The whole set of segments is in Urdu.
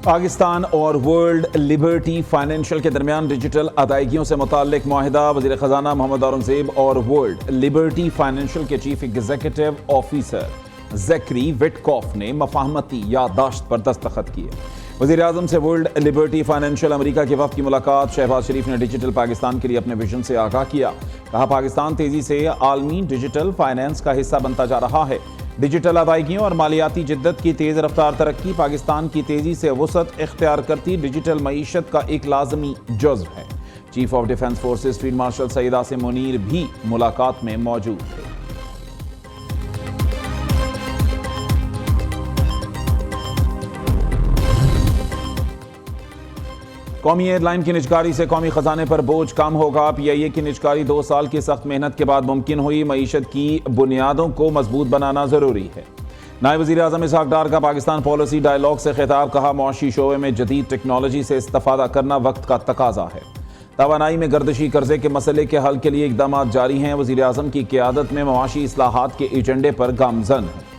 پاکستان اور ورلڈ لبرٹی فائنینشل کے درمیان ڈیجیٹل ادائیگیوں سے متعلق معاہدہ۔ وزیر خزانہ محمد اورنگزیب اور ورلڈ لبرٹی فائنینشل کے چیف ایگزیکٹو آفیسر زیکری وٹکوف نے مفاہمتی یادداشت پر دستخط کیے۔ وزیر اعظم سے ورلڈ لبرٹی فائنینشل امریکہ کے وفد کی ملاقات۔ شہباز شریف نے ڈیجیٹل پاکستان کے لیے اپنے ویژن سے آگاہ کیا۔ کہا پاکستان تیزی سے عالمی ڈیجیٹل فائنانس کا حصہ بنتا جا رہا ہے۔ ڈیجیٹل ادائیگیوں اور مالیاتی جدت کی تیز رفتار ترقی پاکستان کی تیزی سے وسعت اختیار کرتی ڈیجیٹل معیشت کا ایک لازمی جزو ہے۔ Chief of defence forces field marshal Syed Asim Munir بھی ملاقات میں موجود تھے۔ قومی ایئر لائن کی نجکاری سے قومی خزانے پر بوجھ کم ہوگا۔ پی آئی اے کی نجکاری 2 سال کی سخت محنت کے بعد ممکن ہوئی۔ معیشت کی بنیادوں کو مضبوط بنانا ضروری ہے۔ نائب وزیر اعظم اسحاق ڈار کا پاکستان پالیسی ڈائیلاگ سے خطاب۔ کہا معاشی شعبے میں جدید ٹیکنالوجی سے استفادہ کرنا وقت کا تقاضا ہے۔ توانائی میں گردشی قرضے کے مسئلے کے حل کے لیے اقدامات جاری ہیں۔ وزیر اعظم کی قیادت میں معاشی اصلاحات کے ایجنڈے پر گامزن ہے۔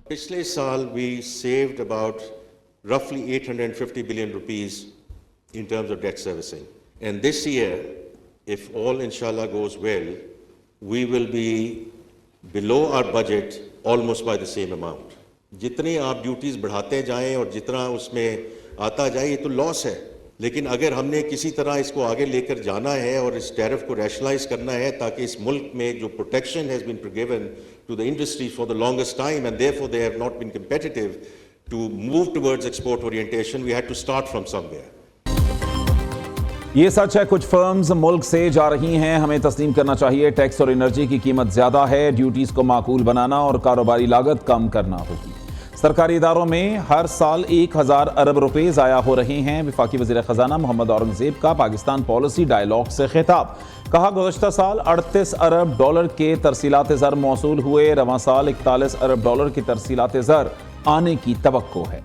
پچھلے سال we saved about roughly 850 billion rupees in terms of debt servicing. And this year, if all inshallah goes well, we will be below our budget almost by the same amount. جتنی آپ ڈیوٹیز بڑھاتے جائیں اور جتنا اس میں آتا جائے یہ تو لاس ہے، لیکن اگر ہم نے کسی طرح اس کو آگے لے کر جانا ہے اور اس ٹیرف کو ریشنلائز کرنا ہے تاکہ اس ملک میں جو protection has been given to the industry for the longest time and therefore they have not been competitive to move towards export orientation, we had to start from somewhere. یہ سچ ہے کچھ فرمز ملک سے جا رہی ہیں، ہمیں تسلیم کرنا چاہیے۔ ٹیکس اور انرجی کی قیمت زیادہ ہے، ڈیوٹیز کو معقول بنانا اور کاروباری لاگت کم کرنا ہوگی۔ سرکاری اداروں میں ہر سال 1000 ارب روپے ضائع ہو رہے ہیں۔ وفاقی وزیر خزانہ محمد اورنگزیب کا پاکستان پالیسی ڈائیلاگ سے خطاب۔ کہا گزشتہ سال 38 ارب ڈالر کے ترسیلات زر موصول ہوئے، رواں سال 41 ارب ڈالر کی ترسیلات زر آنے کی توقع ہے۔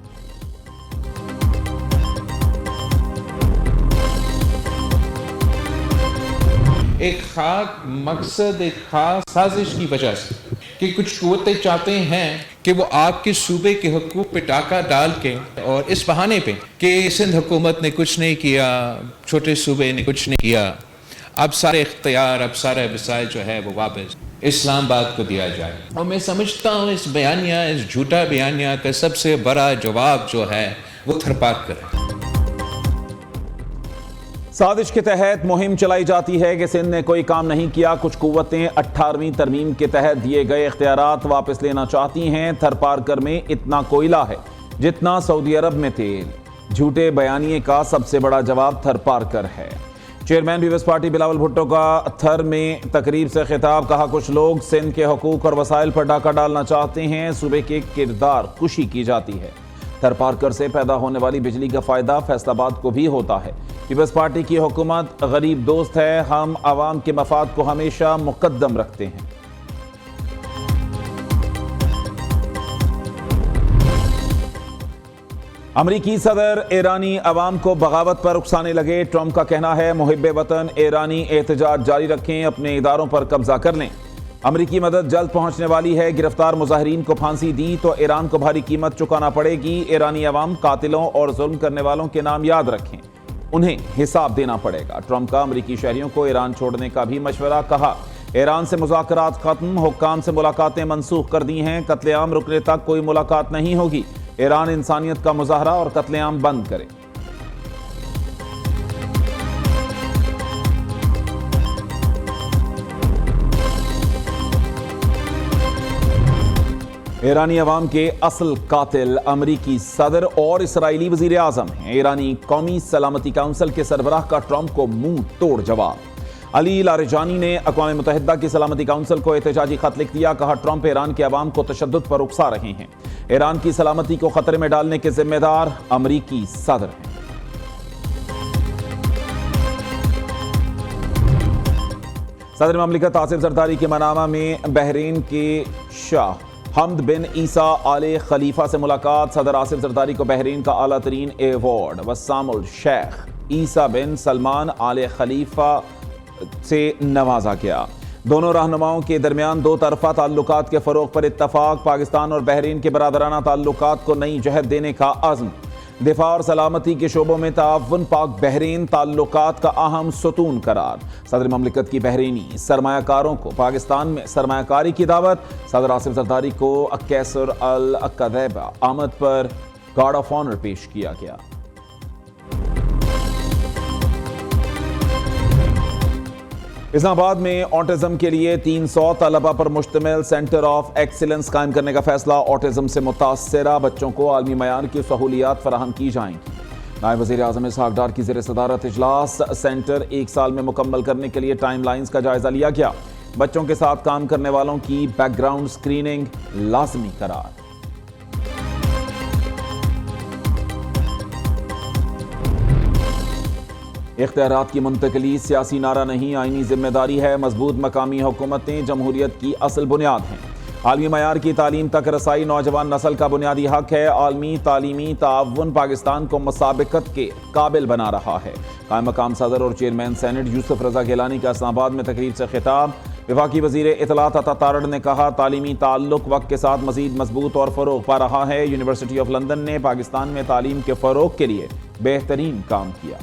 ایک خاص مقصد، ایک خاص سازش کی وجہ سے کہ کچھ قوتیں چاہتے ہیں کہ وہ آپ کے صوبے کے حقوق پہ ٹاکا ڈال کے اور اس بہانے پہ کہ سندھ حکومت نے کچھ نہیں کیا، چھوٹے صوبے نے کچھ نہیں کیا، اب سارے اختیار، اب سارے وسائل جو ہے وہ واپس اسلام آباد کو دیا جائے۔ اور میں سمجھتا ہوں اس بیانیہ، اس جھوٹا بیانیہ کا سب سے بڑا جواب جو ہے وہ تھرپارکر ہے۔ سازش کے تحت مہم چلائی جاتی ہے کہ سندھ نے کوئی کام نہیں کیا۔ کچھ قوتیں 18ویں ترمیم کے تحت دیے گئے اختیارات واپس لینا چاہتی ہیں۔ تھرپارکر میں اتنا کوئلہ ہے جتنا سعودی عرب میں تیل۔ جھوٹے بیانیے کا سب سے بڑا جواب تھرپارکر ہے۔ چیئرمین پیپلز پارٹی بلاول بھٹو کا تھر میں تقریب سے خطاب۔ کہا کچھ لوگ سندھ کے حقوق اور وسائل پر ڈاکہ ڈالنا چاہتے ہیں، صوبے کے کردار کشی کی جاتی ہے۔ تھرپارکر سے پیدا ہونے والی بجلی کا فائدہ فیصل آباد کو بھی ہوتا ہے۔ پیپلز پارٹی کی حکومت غریب دوست ہے، ہم عوام کے مفاد کو ہمیشہ مقدم رکھتے ہیں۔ امریکی صدر ایرانی عوام کو بغاوت پر اکسانے لگے۔ ٹرمپ کا کہنا ہے محب وطن ایرانی احتجاج جاری رکھیں، اپنے اداروں پر قبضہ کر لیں۔ امریکی مدد جلد پہنچنے والی ہے، گرفتار مظاہرین کو پھانسی دی تو ایران کو بھاری قیمت چکانا پڑے گی۔ ایرانی عوام قاتلوں اور ظلم کرنے والوں کے نام یاد رکھیں، انہیں حساب دینا پڑے گا۔ ٹرمپ کا امریکی شہریوں کو ایران چھوڑنے کا بھی مشورہ۔ کہا ایران سے مذاکرات ختم، حکام سے ملاقاتیں منسوخ کر دی ہیں، قتل عام رکنے تک کوئی ملاقات نہیں ہوگی۔ ایران انسانیت کا مظاہرہ اور قتل عام بند کرے۔ ایرانی عوام کے اصل قاتل امریکی صدر اور اسرائیلی وزیر اعظم ہیں۔ ایرانی قومی سلامتی کونسل کے سربراہ کا ٹرمپ کو منہ توڑ جواب۔ علی لاریجانی نے اقوام متحدہ کی سلامتی کونسل کو احتجاجی خط لکھ دیا۔ کہا ٹرمپ ایران کے عوام کو تشدد پر اکسا رہے ہیں، ایران کی سلامتی کو خطرے میں ڈالنے کے ذمہ دار امریکی صدر ہیں۔ صدر مملکت آصف زرداری کے منامہ میں بحرین کے شاہ حمد بن عیسیٰ آل خلیفہ سے ملاقات۔ صدر آصف زرداری کو بحرین کا اعلیٰ ترین ایوارڈ وسام الشیخ عیسیٰ بن سلمان آل خلیفہ سے نوازا گیا۔ دونوں رہنماؤں کے درمیان دو طرفہ تعلقات کے فروغ پر اتفاق، پاکستان اور بحرین کے برادرانہ تعلقات کو نئی جہت دینے کا عزم، دفاع اور سلامتی کے شعبوں میں تعاون پاک بحرین تعلقات کا اہم ستون قرار، صدر مملکت کی بحرینی سرمایہ کاروں کو پاکستان میں سرمایہ کاری کی دعوت، صدر آصف زرداری کو کیسر القذیبہ آمد پر گارڈ آف آنر پیش کیا گیا۔ اسلام آباد میں آٹزم کے لیے 300 طلبہ پر مشتمل سینٹر آف ایکسیلنس قائم کرنے کا فیصلہ، آٹزم سے متاثرہ بچوں کو عالمی معیار کی سہولیات فراہم کی جائیں گی۔ نائب وزیر اعظم اسحاق ڈار کی زیر صدارت اجلاس، سینٹر 1 سال میں مکمل کرنے کے لیے ٹائم لائنز کا جائزہ لیا گیا، بچوں کے ساتھ کام کرنے والوں کی بیک گراؤنڈ سکریننگ لازمی قرار۔ اختیارات کی منتقلی سیاسی نعرہ نہیں، آئینی ذمہ داری ہے، مضبوط مقامی حکومتیں جمہوریت کی اصل بنیاد ہیں، عالمی معیار کی تعلیم تک رسائی نوجوان نسل کا بنیادی حق ہے، عالمی تعلیمی تعاون پاکستان کو مسابقت کے قابل بنا رہا ہے۔ قائم مقام صدر اور چیئرمین سینٹ یوسف رضا گیلانی کا اسلام آباد میں تقریب سے خطاب، وفاقی وزیر اطلاعات عطا تارڑ نے کہا تعلیمی تعلق وقت کے ساتھ مزید مضبوط اور فروغ پا رہا ہے، یونیورسٹی آف لندن نے پاکستان میں تعلیم کے فروغ کے لیے بہترین کام کیا۔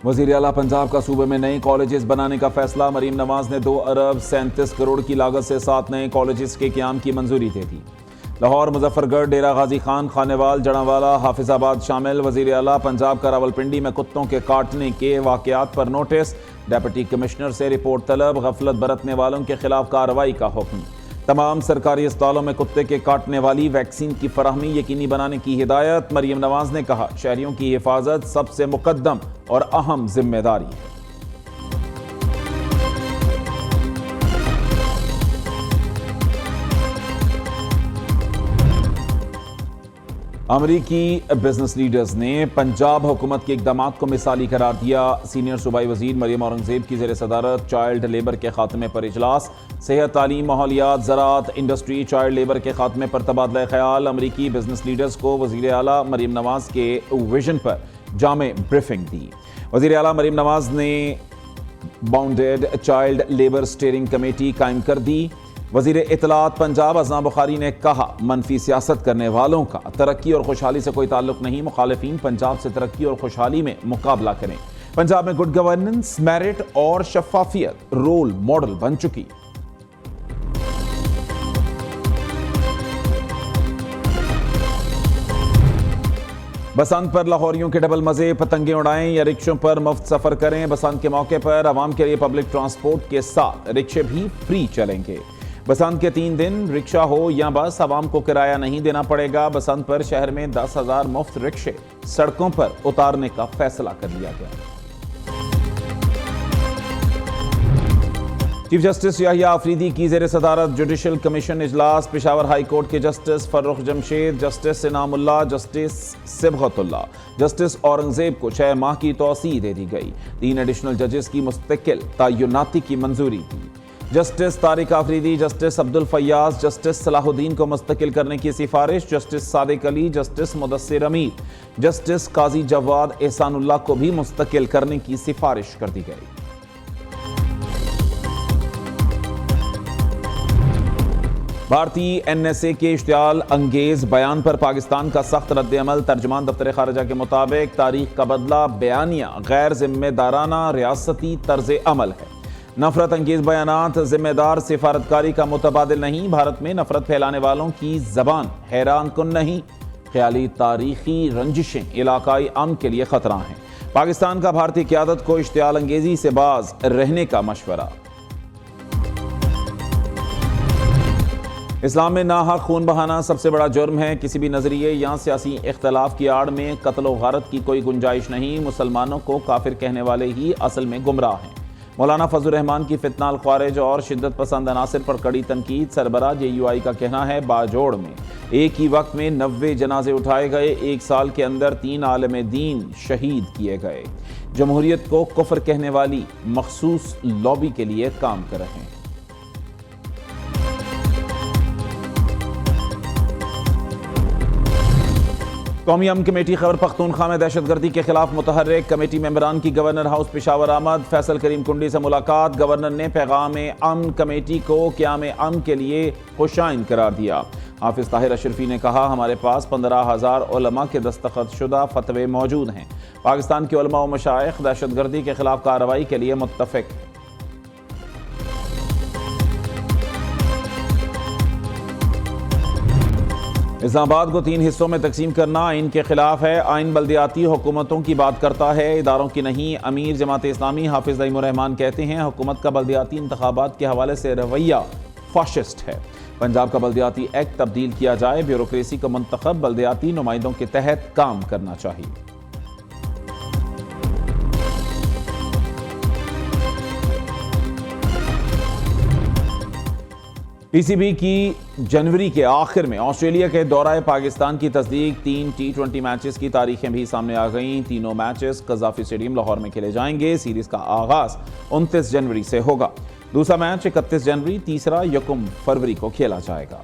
وزیر اعلیٰ پنجاب کا صوبے میں نئے کالجز بنانے کا فیصلہ، مریم نواز نے 2 ارب 37 کروڑ کی لاگت سے 7 نئے کالجز کے قیام کی منظوری دے دی۔ لاہور، مظفر گڑھ، ڈیرہ غازی خان، خانیوال، جڑاوالا، حافظ آباد شامل۔ وزیر اعلیٰ پنجاب کا راولپنڈی میں کتوں کے کاٹنے کے واقعات پر نوٹس، ڈپٹی کمشنر سے رپورٹ طلب، غفلت برتنے والوں کے خلاف کارروائی کا حکم۔ تمام سرکاری اسپتالوں میں کتے کے کاٹنے والی ویکسین کی فراہمی یقینی بنانے کی ہدایت، مریم نواز نے کہا شہریوں کی حفاظت سب سے مقدم اور اہم ذمہ داری ہے۔ امریکی بزنس لیڈرز نے پنجاب حکومت کے اقدامات کو مثالی قرار دیا، سینئر صوبائی وزیر مریم اورنگزیب کی زیر صدارت چائلڈ لیبر کے خاتمے پر اجلاس، صحت، تعلیم، ماحولیات، زراعت، انڈسٹری، چائلڈ لیبر کے خاتمے پر تبادلہ خیال، امریکی بزنس لیڈرز کو وزیر اعلیٰ مریم نواز کے ویژن پر جامع بریفنگ دی۔ وزیر اعلیٰ مریم نواز نے bounded child labour steering committee قائم کر دی۔ وزیر اطلاعات پنجاب اذان بخاری نے کہا منفی سیاست کرنے والوں کا ترقی اور خوشحالی سے کوئی تعلق نہیں، مخالفین پنجاب سے ترقی اور خوشحالی میں مقابلہ کریں۔ پنجاب میں گڈ گورننس، میرٹ اور شفافیت رول ماڈل بن چکی۔ بسنت پر لاہوریوں کے ڈبل مزے، پتنگیں اڑائیں یا رکشوں پر مفت سفر کریں۔ بسنت کے موقع پر عوام کے لیے پبلک ٹرانسپورٹ کے ساتھ رکشے بھی فری چلیں گے۔ بسنت کے 3 دن رکشہ ہو یا بس، عوام کو کرایہ نہیں دینا پڑے گا۔ بسنت پر شہر میں 10,000 مفت رکشے سڑکوں پر اتارنے کا فیصلہ کر لیا گیا۔ چیف جسٹس یحییٰ آفریدی کی زیر صدارت جوڈیشل کمیشن اجلاس، پشاور ہائی کورٹ کے جسٹس فرخ جمشید، جسٹس انعام اللہ، جسٹس صبغت اللہ، جسٹس اورنگزیب کو 6 ماہ کی توسیع دے دی گئی۔ 3 ایڈیشنل ججز کی مستقل تعیناتی کی منظوری دی۔ Justice Tariq Afridi, justice Abdul Fayyaz, justice Salahuddin کو مستقل کرنے کی سفارش، justice Sadiq Ali, justice Mudassir Amir, justice Qazi Jawad احسان اللہ کو بھی مستقل کرنے کی سفارش کر دی گئی۔ بھارتی این ایس اے کے اشتعال انگیز بیان پر پاکستان کا سخت رد عمل، ترجمان دفتر خارجہ کے مطابق تاریخ کا بدلہ بیانیہ غیر ذمہ دارانہ ریاستی طرز عمل ہے۔ نفرت انگیز بیانات ذمہ دار سفارتکاری کا متبادل نہیں، بھارت میں نفرت پھیلانے والوں کی زبان حیران کن نہیں، خیالی تاریخی رنجشیں علاقائی امن کے لیے خطرہ ہیں۔ پاکستان کا بھارتی قیادت کو اشتعال انگیزی سے باز رہنے کا مشورہ۔ اسلام میں ناحق خون بہانا سب سے بڑا جرم ہے، کسی بھی نظریے یا سیاسی اختلاف کی آڑ میں قتل و غارت کی کوئی گنجائش نہیں، مسلمانوں کو کافر کہنے والے ہی اصل میں گمراہ ہیں۔ مولانا فضل الرحمان کی فتنہ الخوارج اور شدت پسند عناصر پر کڑی تنقید، سربراہ JUI کا کہنا ہے باجوڑ میں ایک ہی وقت میں 90 جنازے اٹھائے گئے، 1 سال کے اندر 3 عالم دین شہید کیے گئے۔ جمہوریت کو کفر کہنے والی مخصوص لابی کے لیے کام کر رہے ہیں۔ قومی امن کمیٹی خیبر پختونخوا میں دہشت گردی کے خلاف متحرک کمیٹی ممبران کی گورنر ہاؤس پشاور آمد. فیصل کریم کنڈی سے ملاقات. گورنر نے پیغام امن کمیٹی کو قیام امن کے لیے خوشائند قرار دیا. حافظ طاہر اشرفی نے کہا ہمارے پاس 15,000 علماء کے دستخط شدہ فتوے موجود ہیں. پاکستان کے علماء و مشائخ دہشت گردی کے خلاف کارروائی کے لیے متفق. اسلام آباد کو 3 حصوں میں تقسیم کرنا آئین کے خلاف ہے. آئین بلدیاتی حکومتوں کی بات کرتا ہے، اداروں کی نہیں. امیر جماعت اسلامی حافظ نعیم الرحمان کہتے ہیں حکومت کا بلدیاتی انتخابات کے حوالے سے رویہ فاشسٹ ہے. پنجاب کا بلدیاتی ایکٹ تبدیل کیا جائے. بیوروکریسی کو منتخب بلدیاتی نمائندوں کے تحت کام کرنا چاہیے. پی سی بی کی جنوری کے آخر میں آسٹریلیا کے دورہ پاکستان کی تصدیق. 3 T20 میچز کی تاریخیں بھی سامنے آ گئیں. تینوں میچز قذافی اسٹیڈیم لاہور میں کھیلے جائیں گے. سیریز کا آغاز 29 جنوری سے ہوگا. دوسرا میچ 31 جنوری، تیسرا 1 فروری کو کھیلا جائے گا.